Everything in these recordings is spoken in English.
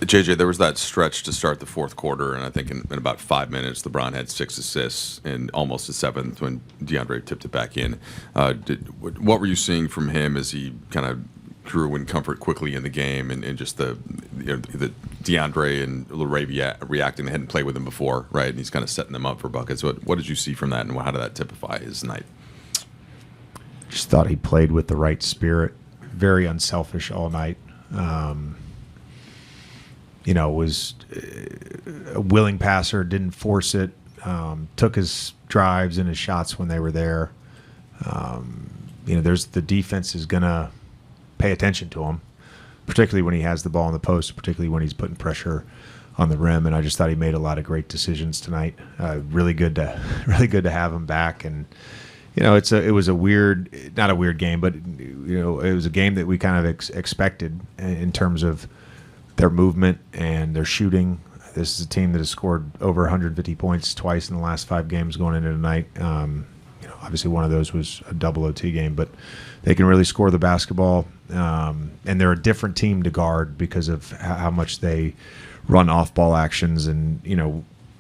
JJ, there was that stretch to start the fourth quarter, and I think in about 5 minutes, LeBron had 6 assists and almost a seventh when Deandre tipped it back in. What were you seeing from him as he kind of grew in comfort quickly in the game, and just the Deandre and Reaves reacting? They hadn't played with him before, right? And he's kind of setting them up for buckets. What did you see from that, and how did that typify his night? Just thought he played with the right spirit, very unselfish all night. Was a willing passer, didn't force it, took his drives and his shots when they were there. There's the defense is going to pay attention to him, particularly when he has the ball in the post, particularly when he's putting pressure on the rim. And I just thought he made a lot of great decisions tonight. Really good to have him back. And it was a weird, not a weird game, but it was a game that we kind of expected in terms of their movement and their shooting. This is a team that has scored over 150 points twice in the last 5 games going into tonight. Obviously one of those was a double OT game, but they can really score the basketball. And they're a different team to guard because of how much they run off-ball actions. And,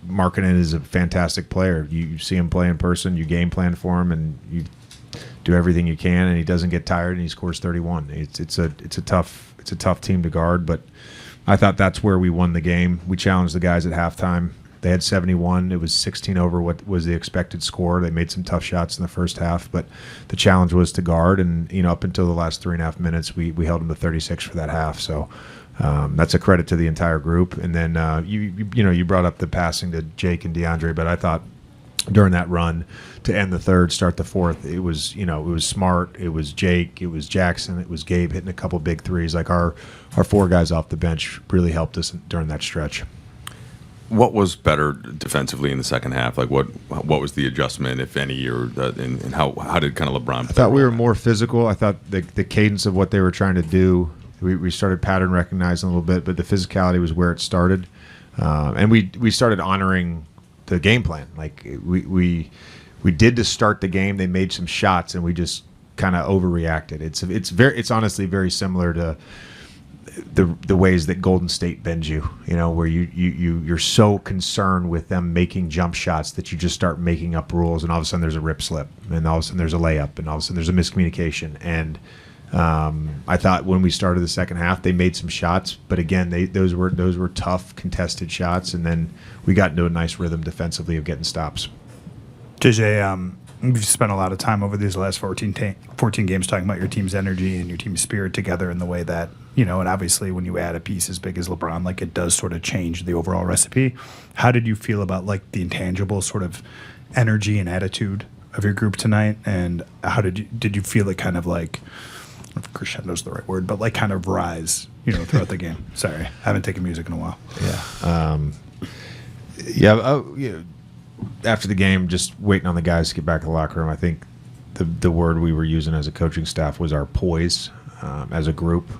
Markkanen is a fantastic player. You see him play in person, you game plan for him, and you do everything you can, and he doesn't get tired, and he scores 31. It's a tough team to guard, but I thought that's where we won the game. We challenged the guys at halftime. They had 71. It was 16 over what was the expected score. They made some tough shots in the first half, but the challenge was to guard. And up until the last 3.5 minutes, we held them to 36 for that half. So that's a credit to the entire group. And then you brought up the passing to Jake and Deandre, but I thought during that run to end the third, start the fourth, it was smart. It was Jake, it was Jackson, it was Gabe hitting a couple big threes. Like our 4 guys off the bench really helped us during that stretch. What was better defensively in the second half? Like what was the adjustment, if any, or and how did kind of LeBron? I thought we were more physical. I thought the cadence of what they were trying to do, we started pattern recognizing a little bit, but the physicality was where it started, and we started honoring the game plan. Like we did to start the game. They made some shots, and we just kind of overreacted. It's honestly very similar to the ways that Golden State bends you, where you're so concerned with them making jump shots that you just start making up rules, and all of a sudden there's a rip slip, and all of a sudden there's a layup, and all of a sudden there's a miscommunication. And I thought when we started the second half, they made some shots, but again, those were tough contested shots, and then we got into a nice rhythm defensively of getting stops. JJ, we've spent a lot of time over these last 14 games talking about your team's energy and your team's spirit together in the way that, and obviously when you add a piece as big as LeBron, like it does sort of change the overall recipe. How did you feel about like the intangible sort of energy and attitude of your group tonight? And how did you feel it kind of like, I don't know if crescendo's the right word, but like kind of rise, throughout the game? Sorry, I haven't taken music in a while. Yeah. After the game, just waiting on the guys to get back to the locker room. I think the word we were using as a coaching staff was our poise as a group,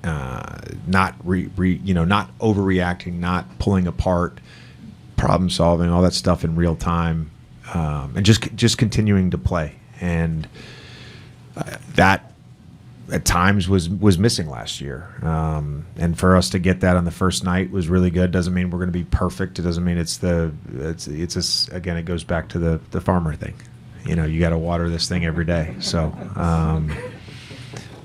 not overreacting, not pulling apart, problem solving, all that stuff in real time, and just continuing to play. And that at times was missing last year, and for us to get that on the first night was really good. Doesn't mean we're going to be perfect. It doesn't mean again, it goes back to the farmer thing. You got to water this thing every day. So,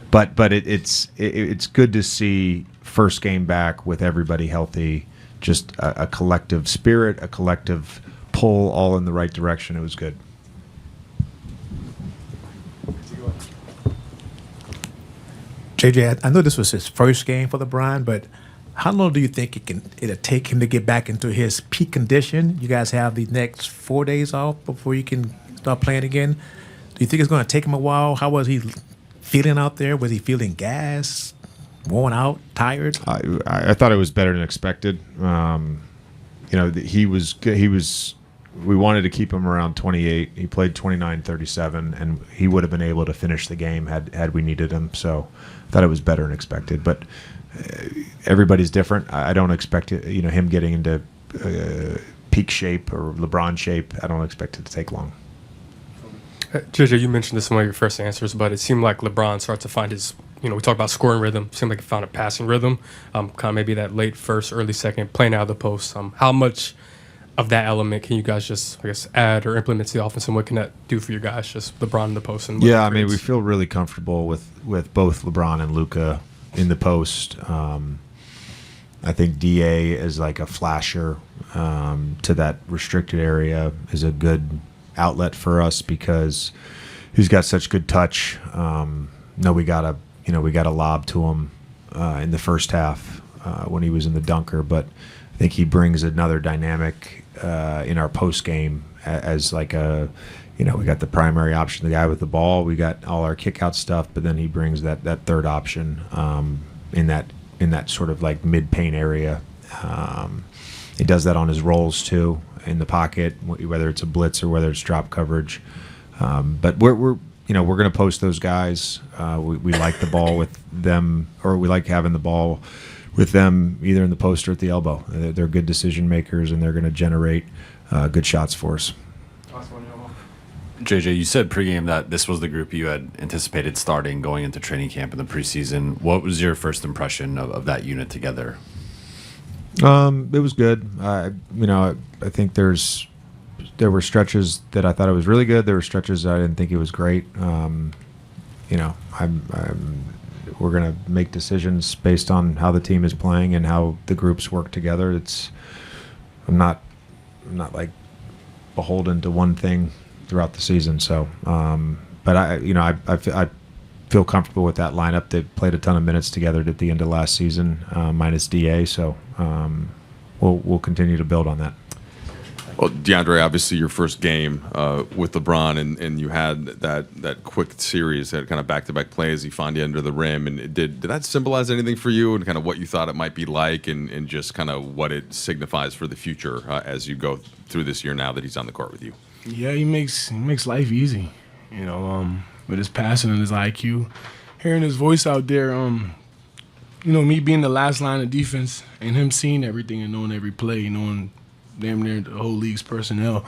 but it's good to see first game back with everybody healthy, just a collective spirit, a collective pull, all in the right direction. It was good. JJ, I know this was his first game for LeBron, but how long do you think it'll take him to get back into his peak condition? You guys have the next 4 days off before you can start playing again. Do you think it's going to take him a while? How was he feeling out there? Was he feeling gassed, worn out, tired? I thought it was better than expected. He was. We wanted to keep him around 28. He played 29-37, and he would have been able to finish the game had we needed him. So I thought it was better than expected. But everybody's different. I don't expect him getting into peak shape or LeBron shape. I don't expect it to take long. JJ, you mentioned this in one of your first answers, but it seemed like LeBron started to find his we talk about scoring rhythm. Seemed like it found a passing rhythm. Kind of maybe that late first, early second, playing out of the post. How much of that element can you guys just, I guess, add or implement to the offense, and what can that do for you guys? Just LeBron in the post and yeah, I mean, we feel really comfortable with both LeBron and Luka in the post. I think Da is like a flasher to that restricted area, is a good outlet for us because he's got such good touch. We got a lob to him in the first half when he was in the dunker, but I think he brings another dynamic in our post game as like a, we got the primary option, the guy with the ball. We got all our kick out stuff, but then he brings that third option in that sort of like mid paint area. He does that on his rolls too, in the pocket, whether it's a blitz or whether it's drop coverage. But we're going to post those guys. We like the ball with them, or we like having the ball with them either in the post or at the elbow. They're good decision makers, and they're going to generate good shots for us. JJ, you said pregame that this was the group you had anticipated starting going into training camp in the preseason. What was your first impression of that unit together? It was good. I think there were stretches that I thought it was really good. There were stretches that I didn't think it was great. We're going to make decisions based on how the team is playing and how the groups work together. I'm not like beholden to one thing throughout the season. So, but I feel comfortable with that lineup. They played a ton of minutes together at the end of last season, minus Da. So, we'll continue to build on that. Well, Deandre, obviously your first game with LeBron, and you had that quick series, that kind of back-to-back plays. He found you under the rim, and did that symbolize anything for you, and kind of what you thought it might be like, and just kind of what it signifies for the future as you go through this year now that he's on the court with you? Yeah, he makes life easy, with his passing and his IQ. Hearing his voice out there, me being the last line of defense and him seeing everything and knowing every play, knowing damn near the whole league's personnel,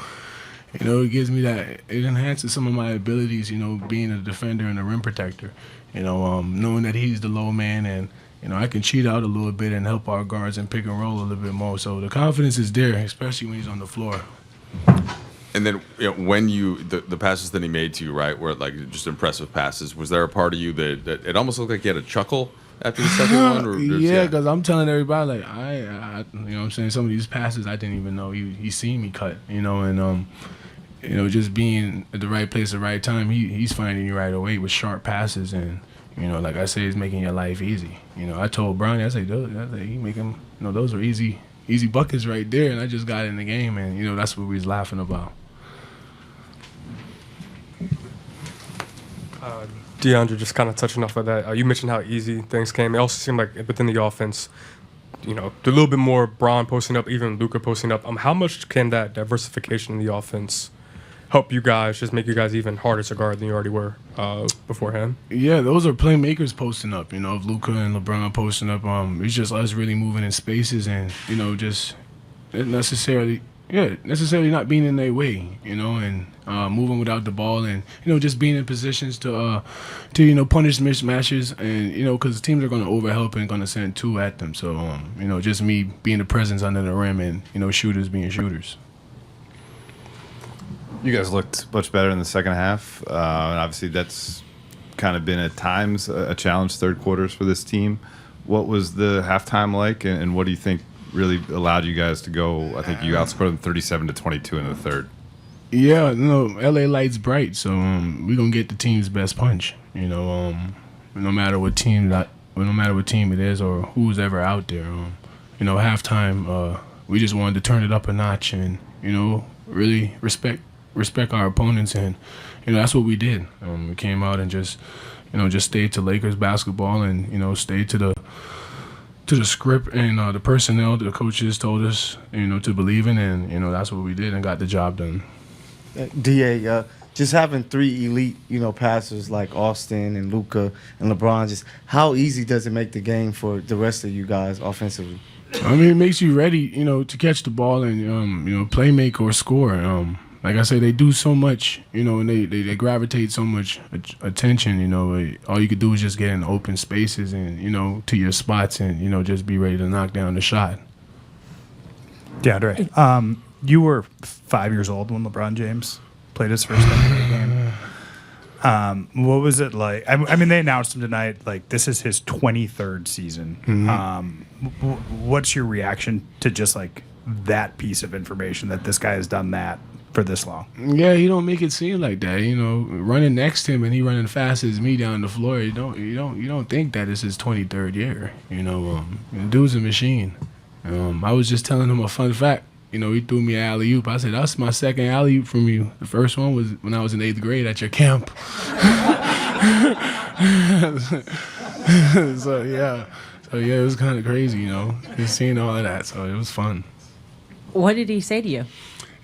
it gives me that, it enhances some of my abilities, being a defender and a rim protector, knowing that he's the low man and, I can cheat out a little bit and help our guards and pick and roll a little bit more. So the confidence is there, especially when he's on the floor. And then when the passes that he made to you, right, were like just impressive passes, was there a part of you that it almost looked like he had a chuckle after the second one? Or yeah, because I'm telling everybody, like, I I'm saying, some of these passes I didn't even know he seen me cut, and just being at the right place at the right time, he's finding you right away with sharp passes, and like I say, he's making your life easy. I told Bronny, I said, he make him, those are easy buckets right there, and I just got in the game, and that's what we was laughing about. Deandre, just kind of touching off of that, you mentioned how easy things came. It also seemed like within the offense, a little bit more Bron posting up, even Luka posting up. How much can that diversification in the offense help you guys, just make you guys even harder to guard than you already were beforehand? Yeah, those are playmakers posting up. If Luka and LeBron posting up, it's just us really moving in spaces and just necessarily not being in their way, and moving without the ball, and just being in positions to punish mismatches, and because teams are going to overhelp and going to send two at them. So just me being the presence under the rim, and shooters being shooters. You guys looked much better in the second half, and obviously that's kind of been at times a challenge third quarters for this team. What was the halftime like, and what do you think really allowed you guys to go? I think you outscored them 37-22 in the third. Yeah, LA lights bright, so we're gonna get the team's best punch. No matter what team it is or who's ever out there. Halftime, we just wanted to turn it up a notch and really respect our opponents, and that's what we did. We came out and just stayed to Lakers basketball, and stayed to the script and the personnel the coaches told us to believe in, and that's what we did and got the job done. DA, just having three elite passers like Austin and Luka and LeBron, just how easy does it make the game for the rest of you guys offensively? I mean, it makes you ready to catch the ball and play make or score. like I say, they do so much, and they gravitate so much attention. All you could do is just get in open spaces and to your spots and just be ready to knock down the shot. DeAndre, you were 5 years old when LeBron James played his first NBA game. What was it like? I mean, they announced him tonight. Like, this is his 23rd season. What's your reaction to just like that piece of information that this guy has done that for this long? Yeah, he don't make it seem like that. Running next to him and he running fast as me down the floor. You don't think that it's his 23rd year. The dude's a machine. I was just telling him a fun fact. He threw me an alley-oop. I said, that's my second alley-oop from you. The first one was when I was in 8th grade at your camp. So, yeah, it was kind of crazy, just seeing all of that. So it was fun. What did he say to you?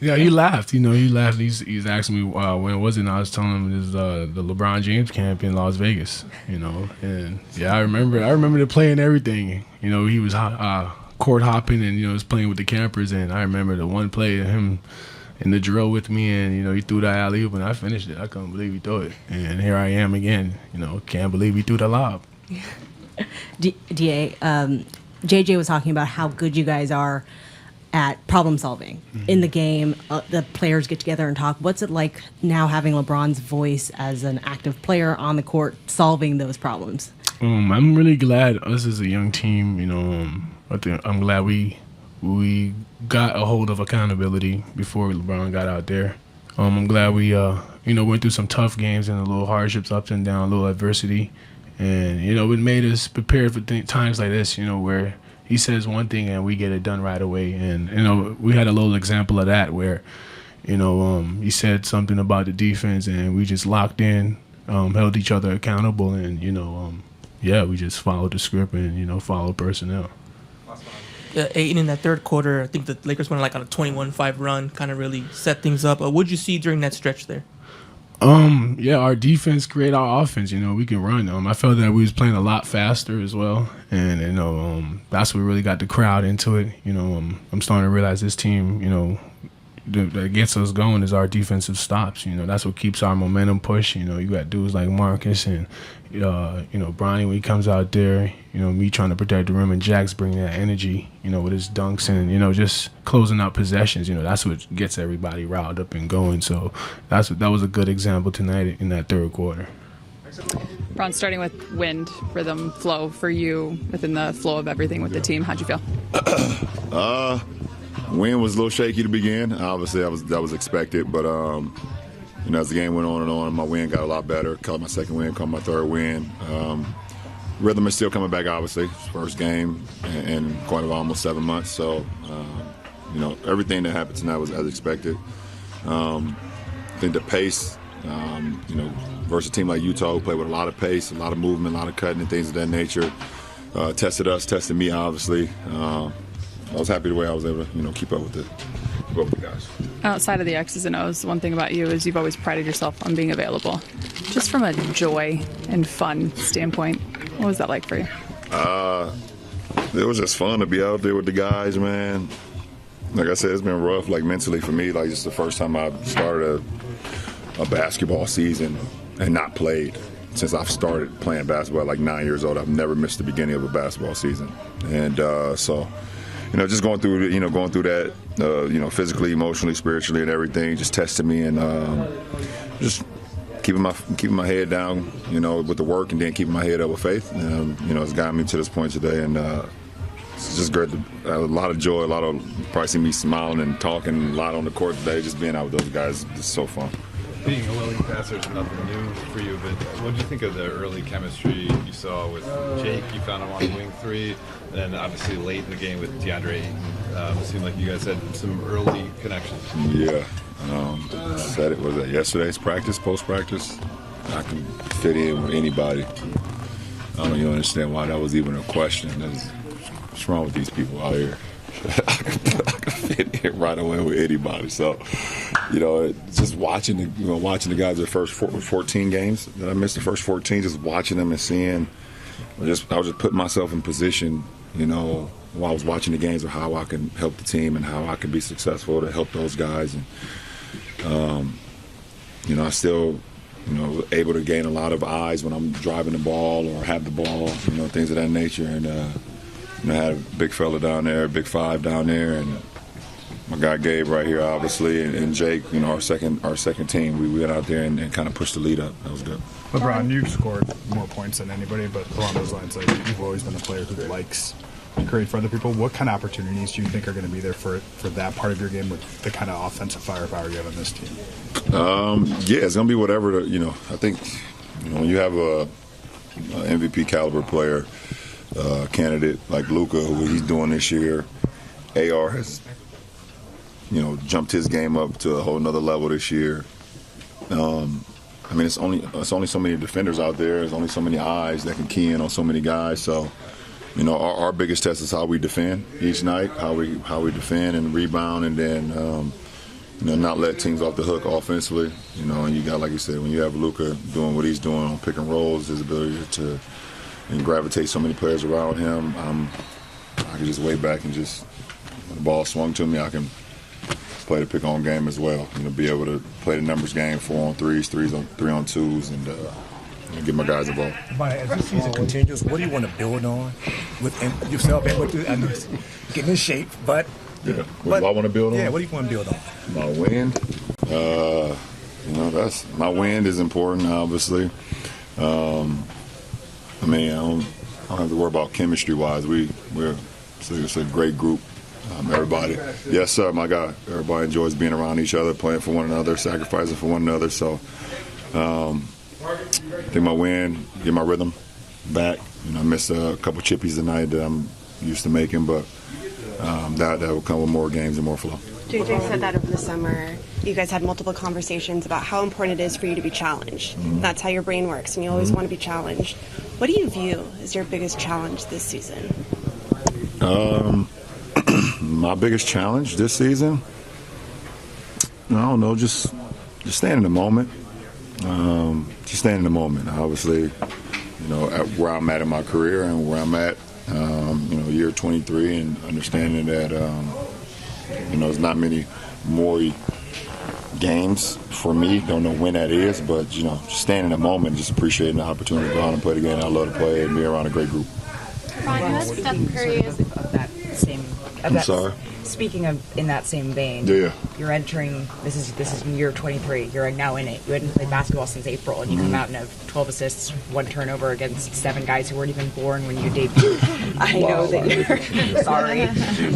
Yeah, he laughed. He laughed. He's asking me when was it, and I was telling him it was the LeBron James camp in Las Vegas, And, yeah, I remember the play and everything. He was court hopping and was playing with the campers, and I remember the one play of him in the drill with me, and he threw that alley oop and I finished it. I couldn't believe he threw it, and here I am again. Can't believe he threw the lob. DA, JJ was talking about how good you guys are at problem solving in the game. The players get together and talk. What's it like now having LeBron's voice as an active player on the court solving those problems? I'm really glad us as a young team, I'm glad we got a hold of accountability before LeBron got out there. I'm glad we went through some tough games and a little hardships, ups and downs, a little adversity, and it made us prepared for times like this. Where he says one thing and we get it done right away. And we had a little example of that where he said something about the defense and we just locked in, held each other accountable, and we just followed the script and followed personnel. Ayton in that third quarter, I think the Lakers went on a 21-5 run, kind of really set things up. What did you see during that stretch there? Our defense created our offense. We can run. I felt that we was playing a lot faster as well, and that's what really got the crowd into it. I'm starting to realize this team, that gets us going is our defensive stops. That's what keeps our momentum pushed. You got dudes like Marcus and Bronny when he comes out there. Me trying to protect the rim, and Jack's bringing that energy. With his dunks and just closing out possessions. That's what gets everybody riled up and going. So that was a good example tonight in that third quarter. Ron, starting with wind, rhythm, flow for you within the flow of everything with the team, how'd you feel? Wind was a little shaky to begin. Obviously, that was expected, but as the game went on, my wind got a lot better. Caught my second wind, caught my third wind. Rhythm is still coming back, obviously. First game in quite almost 7 months. So, everything that happened tonight was as expected. I think the pace, versus a team like Utah who played with a lot of pace, a lot of movement, a lot of cutting and things of that nature, tested us, tested me, obviously. I was happy the way I was able to, keep up with the guys. Outside of the X's and O's, one thing about you is you've always prided yourself on being available. Just from a joy and fun standpoint, what was that like for you? It was just fun to be out there with the guys, man. Like I said, it's been rough, mentally for me. It's the first time I've started a basketball season and not played. Since I've started playing basketball at 9 years old, I've never missed the beginning of a basketball season. And so, just going through that, physically, emotionally, spiritually, and everything, just tested me, and just keeping my head down, with the work, and then keeping my head up with faith. It's gotten me to this point today, and it's just great. A lot of joy, probably see me smiling and talking a lot on the court today. Just being out with those guys is so fun. Being a willing passer is nothing new for you, but what did you think of the early chemistry you saw with Jake? You found him on wing three, and obviously late in the game with Deandre Ayton. It seemed like you guys had some early connections. Yeah. Said it was at yesterday's practice, post-practice. I can fit in with anybody. I don't even understand why that was even a question. What's wrong with these people out here? I can fit in right away with anybody. So, just watching the guys the first 14 games that I missed, the first 14, just watching them and seeing. I was just putting myself in position, while I was watching the games of how I can help the team and how I can be successful to help those guys. And I still, able to gain a lot of eyes when I'm driving the ball or have the ball, things of that nature. And, I had a big fella down there, big five down there, and my guy Gabe right here, obviously, and Jake, our second team. We went out there and kind of pushed the lead up. That was good. LeBron, you've scored more points than anybody, but along those lines, you've always been a player who likes to create for other people. What kind of opportunities do you think are going to be there for that part of your game with the kind of offensive firepower you have on this team? It's going to be whatever. I think when you have a MVP caliber player candidate like Luka, who he's doing this year, AR has jumped his game up to a whole nother level this year. It's only so many defenders out there. There's only so many eyes that can key in on so many guys. So, our biggest test is how we defend each night, how we defend and rebound, and then not let teams off the hook offensively. And you got, like you said, when you have Luka doing what he's doing on pick and rolls, his ability to gravitate so many players around him, I can just way back and just when the ball swung to me, I can play the pick-on game as well. Be able to play the numbers game, 4-on-3s, 3-on-2s, and get my guys involved. But as this season continues, what do you want to build on within yourself and with getting in shape? But what do I want to build on? Yeah, what do you want to build on? My wind. That's my wind is important, obviously. I don't have to worry about chemistry-wise. It's a great group. Everybody, yes sir, my guy. Everybody enjoys being around each other, playing for one another, sacrificing for one another. So, I think my win, get my rhythm back. I missed a couple chippies tonight that I'm used to making, but that will come with more games and more flow. JJ said that over the summer. You guys had multiple conversations about how important it is for you to be challenged. Mm-hmm. That's how your brain works, and you always want to be challenged. What do you view as your biggest challenge this season? My biggest challenge this season, I don't know, just staying in the moment. Just staying in the moment. Obviously, at where I'm at in my career and where I'm at, year 23, and understanding that, there's not many more games for me. Don't know when that is, but, just staying in the moment, just appreciating the opportunity to go out and play the game I love to play and be around a great group. Ron, who has Steph Curry is of that same. I'm sorry? Speaking of in that same vein, yeah. You're entering. This is year 23. You're now in it. You hadn't played basketball since April, and you come out and have 12 assists, 1 turnover against 7 guys who weren't even born when you debuted. I know that you're sorry.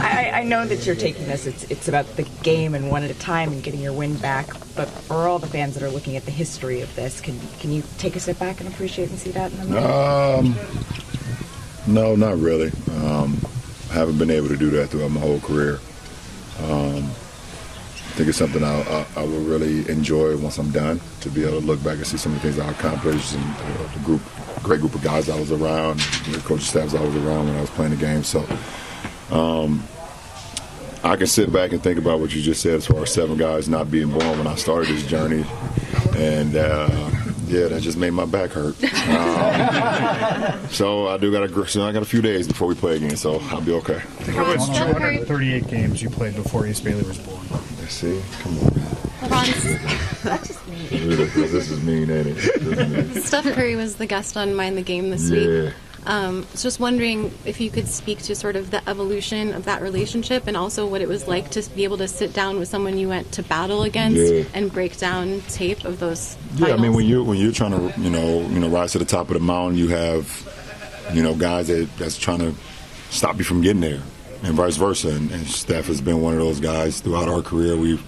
I know that you're taking this. It's about the game and one at a time and getting your win back. But for all the fans that are looking at the history of this, can you take a step back and appreciate and see that in the moment? No, not really. I haven't been able to do that throughout my whole career. I think it's something I will really enjoy once I'm done, to be able to look back and see some of the things I accomplished and the great group of guys I was around, the coaching staffs I was around when I was playing the game. So I can sit back and think about what you just said as far as 7 guys not being born when I started this journey. And that just made my back hurt. So I got a few days before we play again, so I'll be okay. It was 238 games you played before Ace Bailey was born. See, come on. That's just me. This is mean, ain't it? Steph Curry was the guest on Mind the Game this week. Just wondering if you could speak to sort of the evolution of that relationship and also what it was like to be able to sit down with someone you went to battle against and break down tape of those finals. Yeah, I mean, when you're trying to rise to the top of the mountain, you have guys that's trying to stop you from getting there, and vice versa. And Steph has been one of those guys throughout our career. We've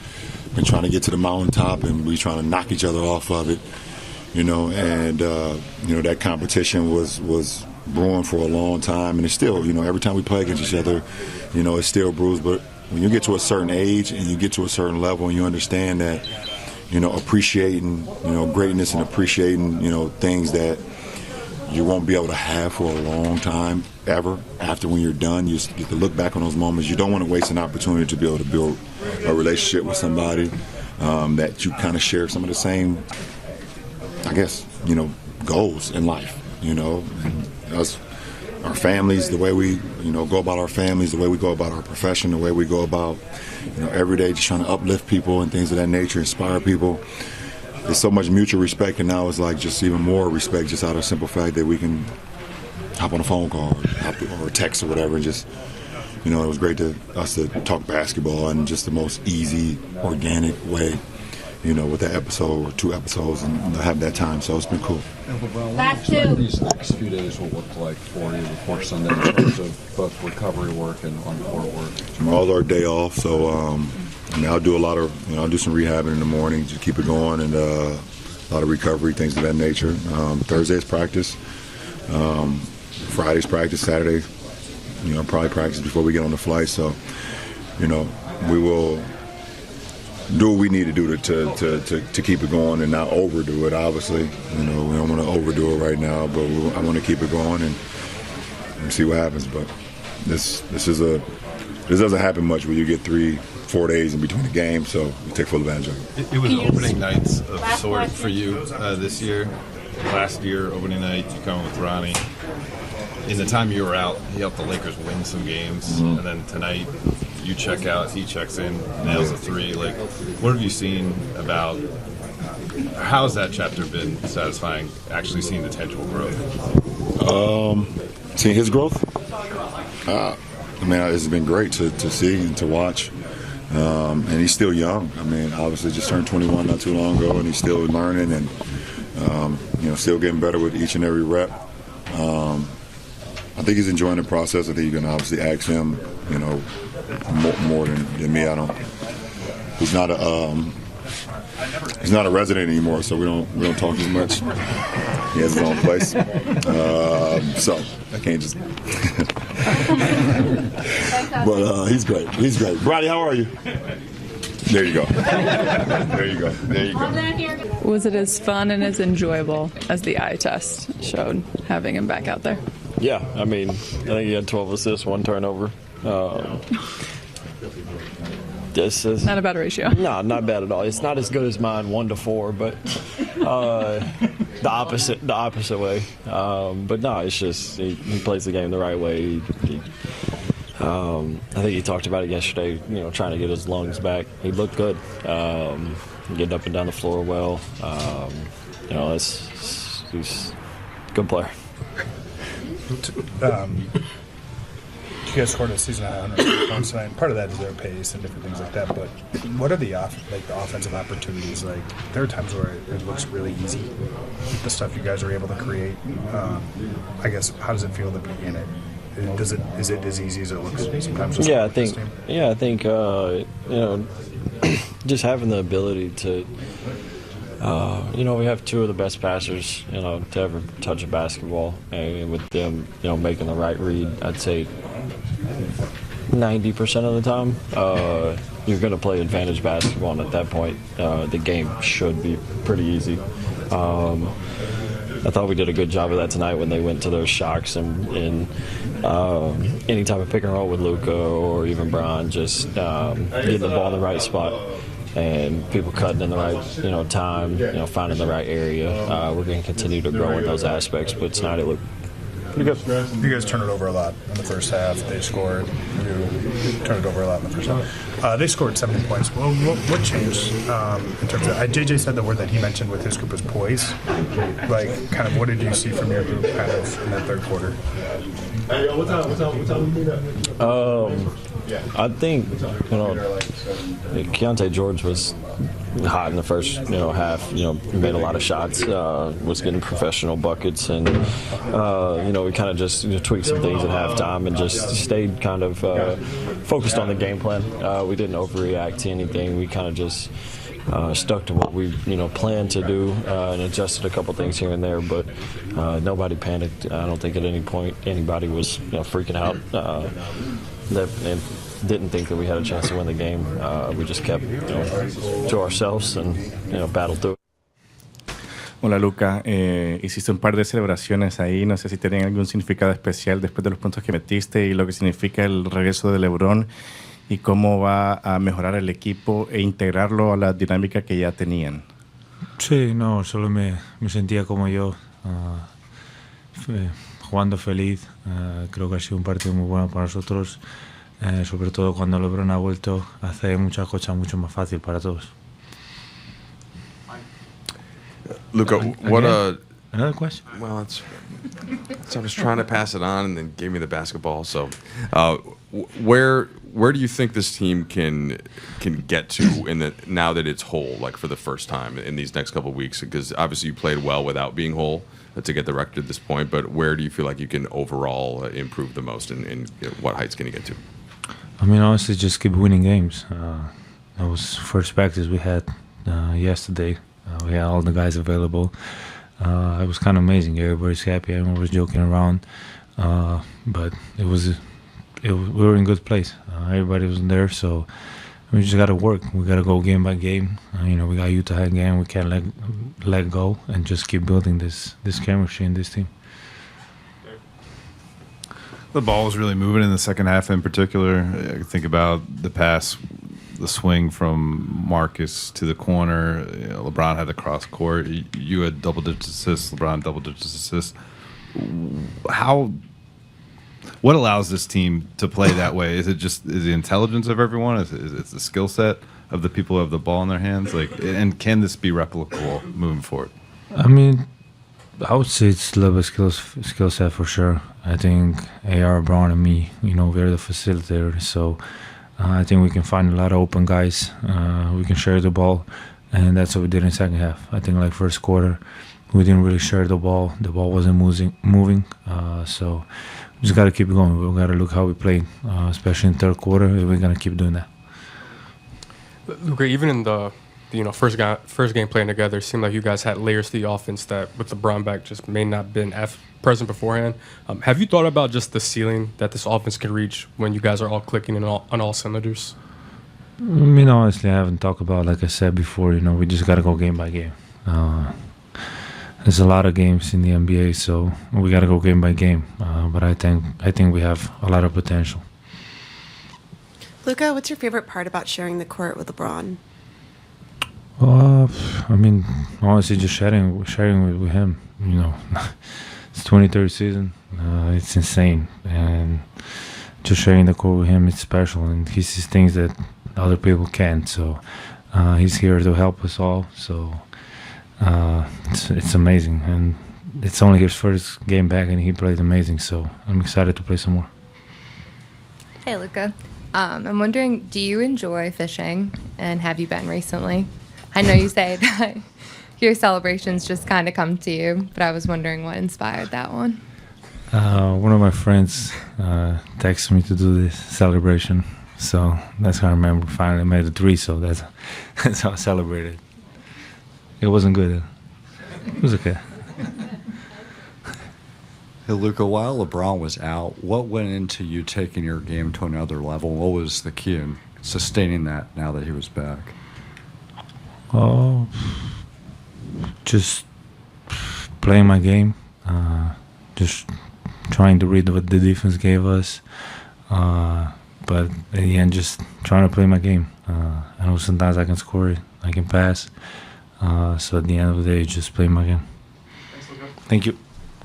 been trying to get to the mountaintop, and we're trying to knock each other off of it. That competition was brewing for a long time, and it's still, every time we play against each other, it still brews. But when you get to a certain age and you get to a certain level and you understand that, appreciating, greatness and appreciating, things that you won't be able to have for a long time ever. After when you're done, you get to look back on those moments. You don't want to waste an opportunity to be able to build a relationship with somebody that you kind of share some of the same, I guess, goals in life. And us our families, the way we, go about our families, the way we go about our profession, the way we go about, every day just trying to uplift people and things of that nature, inspire people. There's so much mutual respect, and now it's like just even more respect just out of the simple fact that we can hop on a phone call or text or whatever and just, it was great to us to talk basketball in just the most easy, organic way, with that episode or 2 episodes and have that time. So it's been cool. Last two. These next few days will look like for you before Sunday in terms of both recovery work and on-court work? Tomorrow's our day off, so I'll do a lot of, I'll do some rehabbing in the morning to keep it going and a lot of recovery, things of that nature. Thursday's practice, Friday's practice, Saturday, probably practice before we get on the flight. So, we will do what we need to do to keep it going and not overdo it. Obviously, we don't want to overdo it right now, but I want to keep it going and see what happens. But this doesn't happen much where you get 3-4 days in between the games, so we take full advantage of it. It was opening nights of sort for you this year. Last year, opening night, you come with Ronnie. In the time you were out, he helped the Lakers win some games, and then tonight you check out, he checks in, nails a 3. Like, what have you seen about? How's that chapter been satisfying? Actually, seeing the tangible growth. Seeing his growth. It's been great to see and to watch. And he's still young. Obviously just turned 21 not too long ago, and he's still learning and still getting better with each and every rep. I think he's enjoying the process. I think you're going to obviously ask him, more than me. He's not a resident anymore, so we don't talk as much. He has his own place, so I can't just. But he's great. He's great. Brady, how are you? There you go. There you go. There you go. Was it as fun and as enjoyable as the eye test showed, having him back out there? Yeah, I think he had 12 assists, 1 turnover. This is not a bad ratio. No, not bad at all. It's not as good as mine, 1 to 4, but the opposite way. But no, it's just he plays the game the right way. I think he talked about it yesterday. Trying to get his lungs back. He looked good. Getting up and down the floor well. He's a good player. You guys scored a season high 100 points tonight. Part of that is their pace and different things like that. But what are the offensive opportunities? Like, there are times where it looks really easy, the stuff you guys are able to create. I guess, how does it feel to be in it? Is it as easy as it looks sometimes? I think just having the ability to. We have 2 of the best passers, to ever touch a basketball, and with them, making the right read, I'd say 90% of the time, you're going to play advantage basketball, and at that point, the game should be pretty easy. I thought we did a good job of that tonight when they went to those shocks and any type of pick and roll with Luka or even Bron, just getting the ball in the right spot. And people cutting in the right, time, finding the right area. We're going to continue to grow in those aspects, but tonight it looked pretty good. You guys turned it over a lot in the first half. They scored. You turned it over a lot in the first half. They scored 70 points. Well, what changed in terms of? JJ said the word that he mentioned with his group was poise. Like, kind of, what did you see from your group kind of in that third quarter? I think Keontae George was hot in the first half. Made a lot of shots, was getting professional buckets, and we kind of just tweaked some things at halftime and just stayed kind of focused on the game plan. We didn't overreact to anything. We kind of just stuck to what we planned to do and adjusted a couple things here and there, but nobody panicked. I don't think at any point anybody was freaking out. That didn't think that we had a chance to win the game. We just kept to ourselves and battled through. Hola Luka, hiciste un par de celebraciones ahí, no sé si tienen algún significado especial después de los puntos que metiste y lo que significa el regreso de LeBron y cómo va a mejorar el equipo e integrarlo a la dinámica que ya tenían. Sí, no, solo me sentía como yo, jugando feliz. Creo que ha sido un partido muy bueno para nosotros. Sobre todo cuando LeBron ha vuelto, hace muchas cosas mucho más fácil para todos. Luka, what another question? Well, so I was trying to pass it on, and then gave me the basketball. So, where do you think this team can get to now that it's whole, like for the first time in these next couple of weeks? Because obviously you played well without being whole to get the record at this point. But where do you feel like you can overall improve the most, and what heights can you get to? I mean, honestly, just keep winning games. That was first practice we had yesterday. We had all the guys available. It was kind of amazing. Everybody's happy. Everyone was joking around. But we were in good place. Everybody was there, so we just got to work. We got to go game by game. We got Utah again. We can't let go and just keep building this chemistry in this team. The ball was really moving in the second half in particular. I think about the pass, the swing from Marcus to the corner. LeBron had the cross court. You had double-digit assists. LeBron double-digit assists. What allows this team to play that way? Is it the intelligence of everyone? Is it the skill set of the people who have the ball in their hands? And can this be replicable moving forward? I mean, I would say it's a little bit skill set for sure. I think AR, Brown, and me, we're the facilitators. So I think we can find a lot of open guys. We can share the ball, and that's what we did in the second half. I think first quarter, we didn't really share the ball. The ball wasn't moving. So we just got to keep going. We got to look how we played, especially in third quarter. We're going to keep doing that. Luka, even in the first game playing together, it seemed like you guys had layers to the offense that with LeBron back just may not have been present beforehand. Have you thought about just the ceiling that this offense can reach when you guys are all clicking on all cylinders? I mean, honestly, I haven't talked about, like I said before, we just got to go game by game. There's a lot of games in the NBA, so we got to go game by game. But I think we have a lot of potential. Luka, what's your favorite part about sharing the court with LeBron? I mean, honestly, just sharing with him. It's 23rd season. It's insane, and just sharing the court with him, it's special, and he sees things that other people can't. So he's here to help us all. So it's amazing, and it's only his first game back, and he played amazing. So I'm excited to play some more. Hey, Luka. I'm wondering, do you enjoy fishing, and have you been recently? I know you say that your celebrations just kind of come to you, but I was wondering what inspired that one. One of my friends texted me to do this celebration, so that's how I remember. Finally made the 3, so that's how I celebrated. It wasn't good. It was okay. Hey, Luka, while LeBron was out, what went into you taking your game to another level? What was the key in sustaining that now that he was back? Just playing my game, just trying to read what the defense gave us, but in the end, just trying to play my game. I know sometimes I can score it, I can pass, so at the end of the day, just play my game. Thank you.